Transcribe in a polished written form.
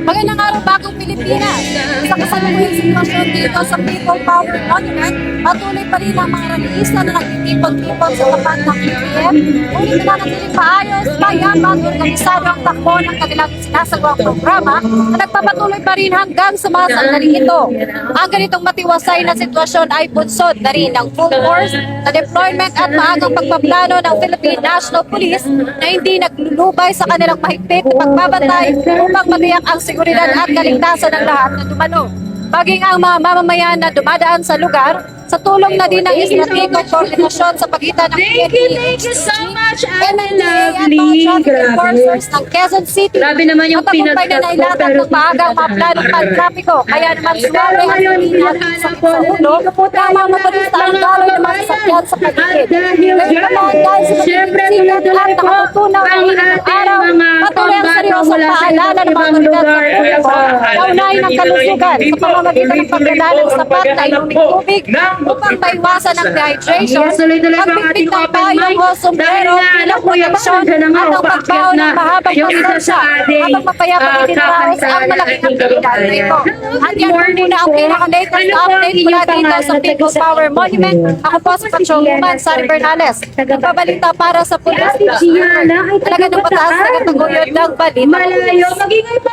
Magandang araw, Bagong Pilipinas. Sa kasalukuyang sitwasyon dito sa People Power Monument, patuloy pa rin ang mga rallyista na nagtitipon-tipon sa tapat ng PPM. Ngunit nananatiling maayos, mayaman, organisado ang takbo ng kanilang sinasagawang programa na nagpapatuloy pa rin hanggang sa mga sandaling ito. Ang ganitong matiwasay na sitwasyon ay bunsod na rin ng full force na deployment at maagang pagpaplano ng Philippine National Police na hindi naglulubay sa kanilang mahigpit na pagbabantay upang matiyak ang seguridad at kaligtasan ng lahat na dumalo. Maging ang mga mamamayan na dumadaan sa lugar, sa tulong na din ng estratehikong koordinasyon sa pagitan ng Thank you so much, Ate MNDA at mga Lovely. traffic enforcers ng Quezon City. Grabe naman yung at tagumpay na nailatag ng maagang mga planong pantrapiko. Kaya naman sumabi ang hindi natin sa ulo na mga motorista ang galoy ng mga sasakyan sa paligid. Ngayon naman dahil sa Siyempre, pagsikat tuloy-tuloy at po nakatutunaw ng ang ilang ating araw, mga patuloy ang pambato seryosong mula sa paalala ng mga ibang otoridad lugar. sa publiko na unahin ang kalusugan sa pamamagitan ng pagdala ng sapat na inuming tubig upang maiwasan ang dehydration, Yes, tuloy-tuloy po ang ating pagpipit ng open payong mic. o sombrero Dahil nga, bilang Kuya proteksyon Bang, dyan na nga, at ang paakyat pagbaon na ng mahabang yung isa pasensya sa ating, habang mapayapang itinaraos ang kakanta malaking natin aktividad na ito. At yan po morning muna ang po. pinaka-latest Ano na po ang update inyong mula dito pangalan? sa People's Power Monument. Ako po si Patrolwoman Sari Bernales. Nagbabalita para sa Police Ate Gianna ay Talaga ng batas, tagataguyod ng balita. Malayo, magingay pa